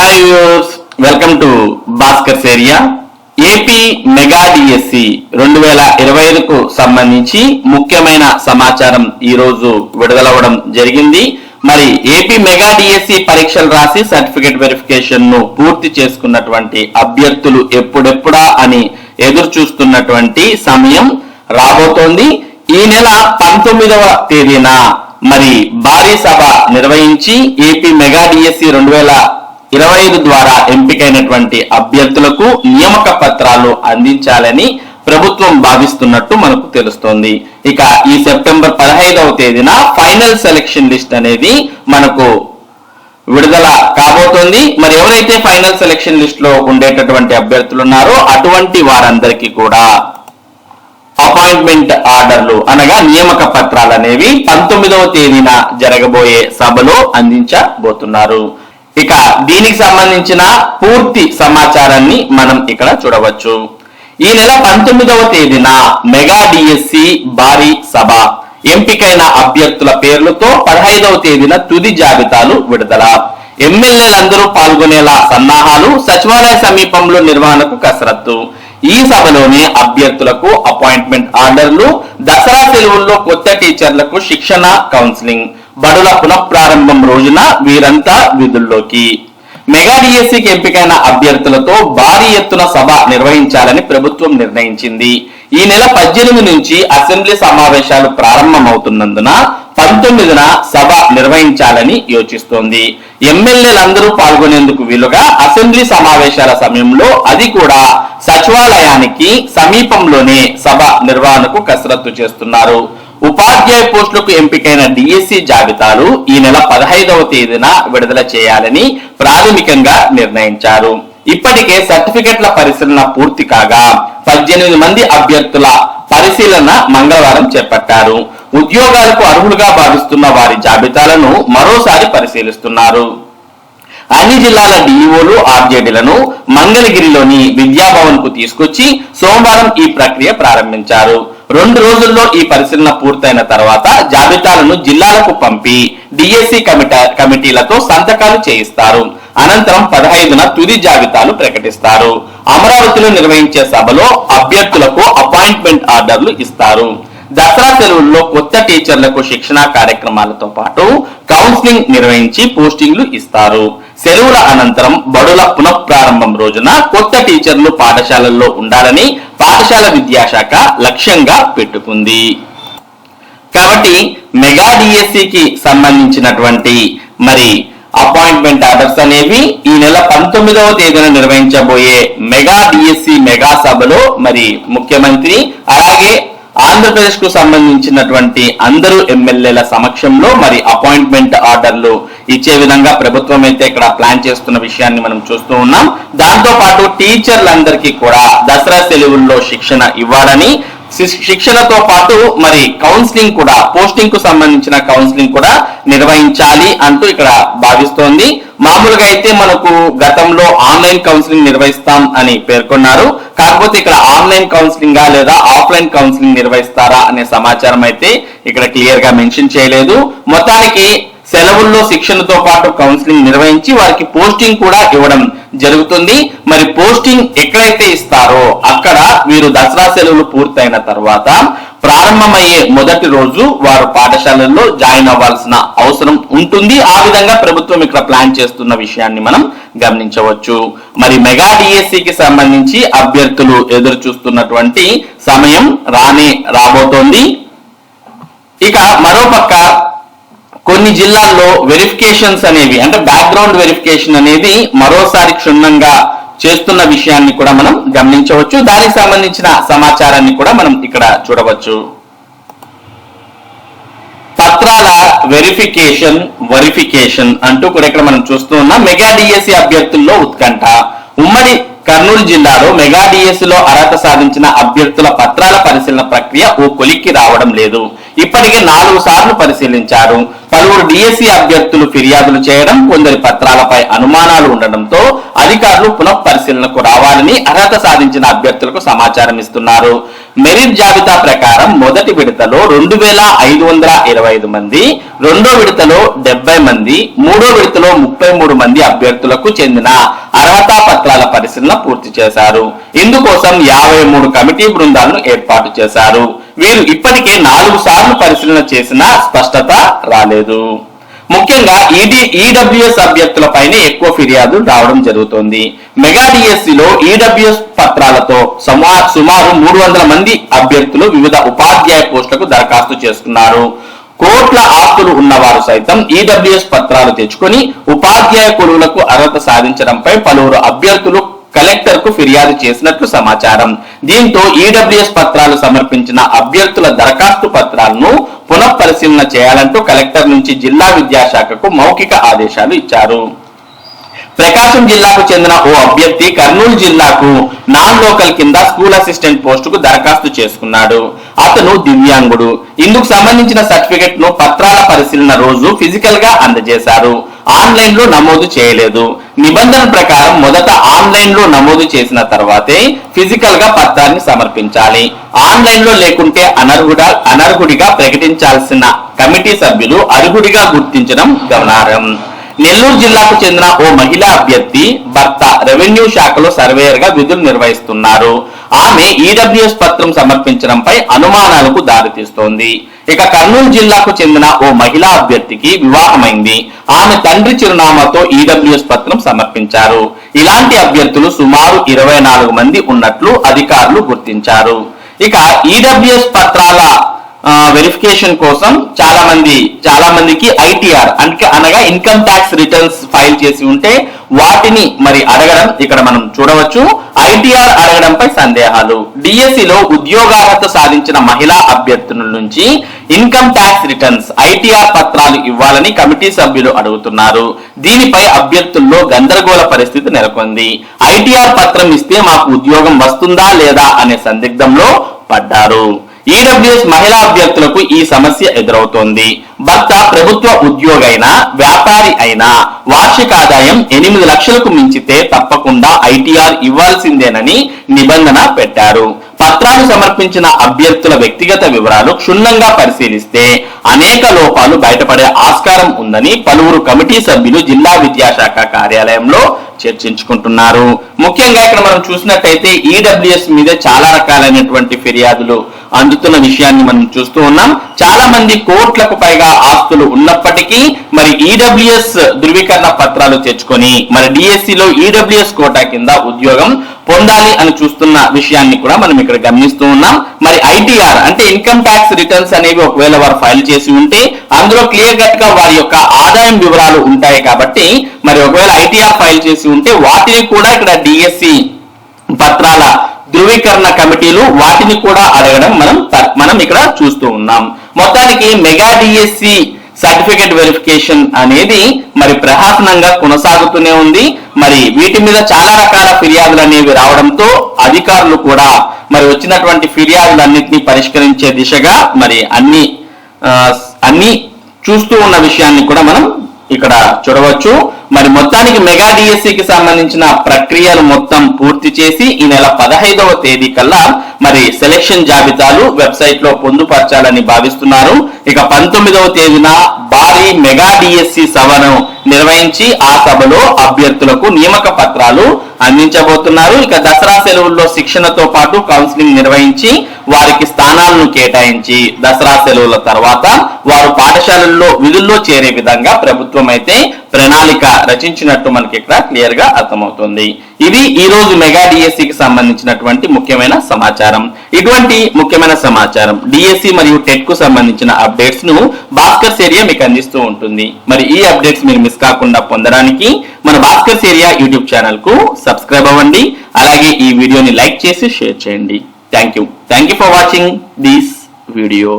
Hi viewers, welcome to Bhaskar's area. AP mega DSC 2025కు సంబంధించి ముఖ్యమైన సమాచారం ఈ రోజు విడుదలవ్వడం జరిగింది. మరి ఏపీ మెగా డిఎస్సి పరీక్షలు రాసి సర్టిఫికేట్ వెరిఫికేషన్ ను పూర్తి చేసుకున్నటువంటి అభ్యర్థులు ఎప్పుడెప్పుడా అని ఎదురు చూస్తున్నటువంటి సమయం రాబోతోంది. ఈ నెల 19వ తేదీన మరి భారీ సభ నిర్వహించి ఏపీ మెగా డిఎస్సి 2025 ద్వారా ఎంపికైనటువంటి అభ్యర్థులకు నియామక పత్రాలు అందించాలని ప్రభుత్వం భావిస్తున్నట్టు మనకు తెలుస్తోంది. ఇక ఈ సెప్టెంబర్ 15వ తేదీన ఫైనల్ సెలక్షన్ లిస్ట్ అనేది మనకు విడుదల కాబోతోంది. మరి ఎవరైతే ఫైనల్ సెలక్షన్ లిస్ట్ లో ఉండేటటువంటి అభ్యర్థులు ఉన్నారో అటువంటి వారందరికీ కూడా అపాయింట్మెంట్ ఆర్డర్లు అనగా నియామక పత్రాలు అనేవి 19వ తేదీన జరగబోయే సభలో అందించబోతున్నారు. ఇక దీనికి సంబంధించిన పూర్తి సమాచారాన్ని మనం ఇక్కడ చూడవచ్చు. ఈ నెల 19వ తేదీన మెగా డిఎస్సి భారీ సభ, ఎంపికైన అభ్యర్థుల పేర్లతో 15వ తేదీన తుది జాబితాలు విడుదల, ఎమ్మెల్యేలందరూ పాల్గొనేలా సన్నాహాలు, సచివాలయ సమీపంలో నిర్వహణకు కసరత్తు. ఈ సభలోనే అభ్యర్థులకు అపాయింట్మెంట్ ఆర్డర్లు, దసరా సెలవుల్లో కొత్త టీచర్లకు శిక్షణ, కౌన్సిలింగ్, బడుల పునఃప్రారంభం రోజున వీరంతా విధుల్లోకి. మెగా డిఎస్సికి ఎంపికైన అభ్యర్థులతో భారీ ఎత్తున సభ నిర్వహించాలని ప్రభుత్వం నిర్ణయించింది. ఈ నెల 18 నుంచి అసెంబ్లీ సమావేశాలు ప్రారంభమవుతున్నందున 19న సభ నిర్వహించాలని యోచిస్తోంది. ఎమ్మెల్యేలందరూ పాల్గొనేందుకు వీలుగా అసెంబ్లీ సమావేశాల సమయంలో అది కూడా సచివాలయానికి సమీపంలోనే సభ నిర్వహణకు కసరత్తు చేస్తున్నారు. ఉపాధ్యాయ పోస్టులకు ఎంపికైన డిఎస్సి జాబితాలు ఈ నెల 15వ తేదీన విడుదల చేయాలని ప్రాథమికంగా నిర్ణయించారు. ఇప్పటికే సర్టిఫికెట్ల పరిశీలన పూర్తి కాగా 18 మంది అభ్యర్థుల పరిశీలన మంగళవారం చేపట్టారు. ఉద్యోగాలకు అర్హులుగా భావిస్తున్న వారి జాబితాలను మరోసారి పరిశీలిస్తున్నారు. అన్ని జిల్లాల డిఈఓలు, ఆర్జేడీలను మంగళగిరిలోని విద్యాభవన్ కు తీసుకొచ్చి సోమవారం ఈ ప్రక్రియ ప్రారంభించారు. 2 రోజుల్లో ఈ పరిశీలన పూర్తయిన తర్వాత జాబితాలను జిల్లాలకు పంపి డిఎస్సి కమిటీలతో సంతకాలు చేయిస్తారు. అనంతరం 15న తుది జాబితాలు ప్రకటిస్తారు. అమరావతిలో నిర్వహించే సభలో అభ్యర్థులకు అపాయింట్మెంట్ ఆర్డర్లు ఇస్తారు. దసరా సెలవుల్లో కొత్త టీచర్లకు శిక్షణ కార్యక్రమాలతో పాటు కౌన్సిలింగ్ నిర్వహించి పోస్టింగ్లు ఇస్తారు. సెలవుల అనంతరం బడుల పునఃప్రారంభం రోజున కొత్త టీచర్లు పాఠశాలల్లో ఉండాలని పాఠశాల విద్యాశాఖ లక్ష్యంగా పెట్టుకుంది. కాబట్టి మెగా డిఎస్సికి సంబంధించినటువంటి మరి అపాయింట్మెంట్ ఆర్డర్స్ అనేవి ఈ నెల 19వ తేదీన నిర్వహించబోయే మెగా డిఎస్సి మెగా సభలో మరి ముఖ్యమంత్రి అలాగే ఆంధ్రప్రదేశ్ కు సంబంధించినటువంటి అందరూ ఎమ్మెల్యేల సమక్షంలో మరి అపాయింట్మెంట్ ఆర్డర్లు ఇచ్చే విధంగా ప్రభుత్వం అయితే ఇక్కడ ప్లాన్ చేస్తున్న విషయాన్ని మనం చూస్తూ ఉన్నాం. దాంతో పాటు టీచర్లందరికీ కూడా దసరా సెలవుల్లో శిక్షణ ఇవ్వాలని, శిక్షణతో పాటు మరి కౌన్సిలింగ్ కూడా, పోస్టింగ్ కు సంబంధించిన కౌన్సిలింగ్ కూడా నిర్వహించాలి అంటూ ఇక్కడ భావిస్తోంది. మామూలుగా అయితే మనకు గతంలో ఆన్లైన్ కౌన్సిలింగ్ నిర్వహిస్తాం అని పేర్కొన్నారు. కాకపోతే ఇక్కడ ఆన్లైన్ కౌన్సిలింగ్ లేదా ఆఫ్లైన్ కౌన్సిలింగ్ నిర్వహిస్తారా అనే సమాచారం అయితే ఇక్కడ క్లియర్ గా మెన్షన్ చేయలేదు. మొత్తానికి సెలవుల్లో శిక్షణతో పాటు కౌన్సిలింగ్ నిర్వహించి వారికి పోస్టింగ్ కూడా ఇవ్వడం జరుగుతుంది. మరి పోస్టింగ్ ఎక్కడైతే ఇస్తారో అక్కడ వీరు దసరా సెలవులు పూర్తయిన తర్వాత ప్రారంభమయ్యే మొదటి రోజు వారు పాఠశాలల్లో జాయిన్ అవ్వాల్సిన అవసరం ఉంటుంది. ఆ విధంగా ప్రభుత్వం ఇక్కడ ప్లాన్ చేస్తున్న విషయాన్ని మనం గమనించవచ్చు. మరి మెగా డిఎస్సికి సంబంధించి అభ్యర్థులు ఎదురు చూస్తున్నటువంటి సమయం రాబోతోంది. ఇక మరోపక్క కొన్ని జిల్లాల్లో వెరిఫికేషన్స్ అనేవి, అంటే బ్యాక్గ్రౌండ్ వెరిఫికేషన్ అనేది మరోసారి క్షుణ్ణంగా చేస్తున్న విషయాన్ని కూడా మనం గమనించవచ్చు. దానికి సంబంధించిన సమాచారాన్ని కూడా మనం ఇక్కడ చూడవచ్చు. పత్రాల వెరిఫికేషన్ అంటూ కూడా ఇక్కడ మనం చూస్తూ ఉన్నాం. మెగా డిఎస్సి అభ్యర్థుల్లో ఉత్కంఠ. ఉమ్మడి కర్నూలు జిల్లాలో మెగా డిఎస్సిలో అర్హత సాధించిన అభ్యర్థుల పత్రాల పరిశీలన ప్రక్రియ ఓ కొలిక్కి రావడం లేదు. ఇప్పటికే 4 సార్లు పరిశీలించారు. పలువురు డిఎస్సి అభ్యర్థులు ఫిర్యాదులు చేయడం, కొందరి పత్రాలపై అనుమానాలు ఉండడంతో అధికారులు పునః పరిశీలనకు రావాలని అర్హత సాధించిన అభ్యర్థులకు సమాచారం ఇస్తున్నారు. మెరిట్ జాబితా ప్రకారం మొదటి విడతలో 2,525 మంది, రెండో విడతలో 70 మంది, మూడో విడతలో 33 మంది అభ్యర్థులకు చెందిన అర్హతా పత్రాల పరిశీలన పూర్తి చేశారు. ఇందుకోసం 53 కమిటీ బృందాలను ఏర్పాటు చేశారు. వీరు ఇప్పటికే 4 సార్లు పరిశీలన చేసినా స్పష్టత రాలేదు. ముఖ్యంగా ఈడబ్ల్యూఎస్ అభ్యర్థులపైనే ఎక్కువ ఫిర్యాదులు రావడం జరుగుతోంది. మెగా డిఎస్సిలో ఈడబ్ల్యూఎస్ పత్రాలతో సుమారు 300 మంది అభ్యర్థులు వివిధ ఉపాధ్యాయ పోస్టులకు దరఖాస్తు చేసుకున్నారు. కోట్ల ఆస్తులు ఉన్నవారు సైతం ఈడబ్ల్యూఎస్ పత్రాలు తెచ్చుకొని ఉపాధ్యాయ కొలువులకు అర్హత సాధించడంపై పలువురు అభ్యర్థులు కలెక్టర్ కు ఫిర్యాదు చేసినట్లు సమాచారం. దీంతో ఈడబ్ల్యూఎస్ పత్రాలు సమర్పించిన అభ్యర్థుల దరఖాస్తు పత్రాలను పునఃపరిశీలన చేయాలంటూ కలెక్టర్ నుంచి జిల్లా విద్యాశాఖకు మౌఖిక ఆదేశాలు ఇచ్చారు. ప్రకాశం జిల్లాకు చెందిన ఓ అభ్యర్థి కర్నూలు జిల్లాకు నాన్ లోకల్ కింద స్కూల్ అసిస్టెంట్ పోస్టుకు దరఖాస్తు చేసుకున్నాడు. అతను దివ్యాంగుడు. ఇందుకు సంబంధించిన సర్టిఫికెట్ ను పత్రాల పరిశీలన రోజు ఫిజికల్ గా అందజేశారు. ఆన్లైన్ లో నమోదు చేయలేదు. నిబంధన ప్రకారం మొదట ఆన్లైన్ లో నమోదు చేసిన తర్వాతే ఫిజికల్ గా పత్రాన్ని సమర్పించాలి. ఆన్లైన్ లో లేకుంటే అనర్హుడిగా ప్రకటించాల్సిన కమిటీ సభ్యులు అర్హుడిగా గుర్తించడం గమనార్హం. నెల్లూరు జిల్లాకు చెందిన ఓ మహిళా అభ్యర్థి భర్త రెవెన్యూ శాఖలో సర్వేయర్ గా విధులు నిర్వహిస్తున్నారు. ఆమె ఈడబ్ల్యూఎస్ పత్రం సమర్పించడంపై అనుమానాలకు దారితీస్తోంది. ఇక కర్నూలు జిల్లాకు చెందిన ఓ మహిళా అభ్యర్థికి వివాహమైంది. ఆమె తండ్రి చిరునామాతో ఈడబ్ల్యూఎస్ పత్రం సమర్పించారు. ఇలాంటి అభ్యర్థులు సుమారు 24 మంది ఉన్నట్లు అధికారులు గుర్తించారు. ఇక ఈడబ్ల్యూఎస్ పత్రాల వెరిఫికేషన్ కోసం చాలా మందికి ఐటీఆర్ అనగా ఇన్కమ్ ట్యాక్స్ రిటర్న్స్ ఫైల్ చేసి ఉంటే వాటిని మరి అడగడం ఇక్కడ మనం చూడవచ్చు. ఐటీఆర్ అడగడంపై సందేహాలు. డిఎస్సిలో ఉద్యోగార్హత సాధించిన మహిళా అభ్యర్థుల నుంచి ఇన్కమ్ ట్యాక్స్ రిటర్న్స్ ఐటీఆర్ పత్రాలు ఇవ్వాలని కమిటీ సభ్యులు అడుగుతున్నారు. దీనిపై అభ్యర్థుల్లో గందరగోళ పరిస్థితి నెలకొంది. ఐటీఆర్ పత్రం ఇస్తే మాకు ఉద్యోగం వస్తుందా లేదా అనే సందిగ్ధంలో పడ్డారు. ఈడబ్ల్యూఎస్ మహిళా అభ్యర్థులకు ఈ సమస్య ఎదురవుతోంది. భర్త ప్రభుత్వ ఉద్యోగి అయినా వ్యాపారి అయినా వార్షిక ఆదాయం 8 లక్షలకు మించితే తప్పకుండా ఐటీఆర్ ఇవ్వాల్సిందేనని నిబంధన పెట్టారు. పత్రాలు సమర్పించిన అభ్యర్థుల వ్యక్తిగత వివరాలు క్షుణ్ణంగా పరిశీలిస్తే అనేక లోపాలు బయటపడే ఆస్కారం ఉందని పలువురు కమిటీ సభ్యులు జిల్లా విద్యాశాఖ కార్యాలయంలో చర్చించుకుంటున్నారు. ముఖ్యంగా ఇక్కడ మనం చూసినట్టయితే ఈడబ్ల్యూఎస్ మీద చాలా రకాలైనటువంటి ఫిర్యాదులు అందుతున్న విషయాన్ని మనం చూస్తూ ఉన్నాం. చాలా మంది కోట్లకు పైగా ఆస్తులు ఉన్నప్పటికీ మరి ఈడబ్ల్యూఎస్ ధృవీకరణ పత్రాలు తెచ్చుకొని మరి డిఎస్సిలో ఈడబ్ల్యూఎస్ కోటా కింద ఉద్యోగం పొందాలి అని చూస్తున్న విషయాన్ని కూడా మనం ఇక్కడ గమనిస్తూ ఉన్నాం. మరి ఐటీఆర్ అంటే ఇన్కమ్ ట్యాక్స్ రిటర్న్స్ అనేవి ఒకవేళ వారు ఫైల్ చేసి ఉంటే అందులో క్లియర్ కట్ గా వారి యొక్క ఆదాయం వివరాలు ఉంటాయి కాబట్టి మరి ఒకవేళ ఐటీఆర్ ఫైల్ చేసి ఉంటే వాటిని కూడా ఇక్కడ డిఎస్సి పత్రాల ధృవీకరణ కమిటీలు వాటిని కూడా అడగడం మనం ఇక్కడ చూస్తూ ఉన్నాం. మొత్తానికి మెగా డిఎస్సి సర్టిఫికేట్ వెరిఫికేషన్ అనేది మరి ప్రహసనంగా కొనసాగుతూనే ఉంది. మరి వీటి మీద చాలా రకాల ఫిర్యాదులు అనేవి రావడంతో అధికారులు కూడా మరి వచ్చినటువంటి ఫిర్యాదులన్నింటినీ పరిష్కరించే దిశగా మరి అన్ని చూస్తూ ఉన్న విషయాన్ని కూడా మనం ఇక్కడ చూడవచ్చు. మరి మొత్తానికి మెగా డిఎస్సికి సంబంధించిన ప్రక్రియలు మొత్తం పూర్తి చేసి ఈ నెల 15వ తేదీ కల్లా మరి సెలక్షన్ జాబితాలు వెబ్సైట్ లో పొందుపరచాలని భావిస్తున్నారు. ఇక 19వ తేదీన భారీ మెగా డిఎస్సి సభను నిర్వహించి ఆ సభలో అభ్యర్థులకు నియామక పత్రాలు అందించబోతున్నారు. ఇక దసరా సెలవుల్లో శిక్షణతో పాటు కౌన్సిలింగ్ నిర్వహించి వారికి స్థానాలను కేటాయించి దసరా సెలవుల తర్వాత వారు పాఠశాలల్లో విధుల్లో చేరే విధంగా ప్రభుత్వం అయితే ప్రణాళిక రచించినట్టు మనకి ఇక్కడ క్లియర్ గా అర్థమవుతుంది. ఇది ఈ రోజు మెగా డిఎస్సికి సంబంధించినటువంటి ముఖ్యమైన సమాచారం. ఇటువంటి ముఖ్యమైన సమాచారం డిఎస్సి మరియు టెట్ కు సంబంధించిన అప్డేట్స్ ను భాస్కర్స్ ఏరియా మీకు అందిస్తూ ఉంటుంది. మరి ఈ అప్డేట్స్ మీరు మిస్ కాకుండా పొందడానికి మన భాస్కర్స్ ఏరియా యూట్యూబ్ ఛానల్ కు సబ్స్క్రైబ్ అవ్వండి. అలాగే ఈ వీడియోని లైక్ చేసి షేర్ చేయండి. Thank you for watching this video.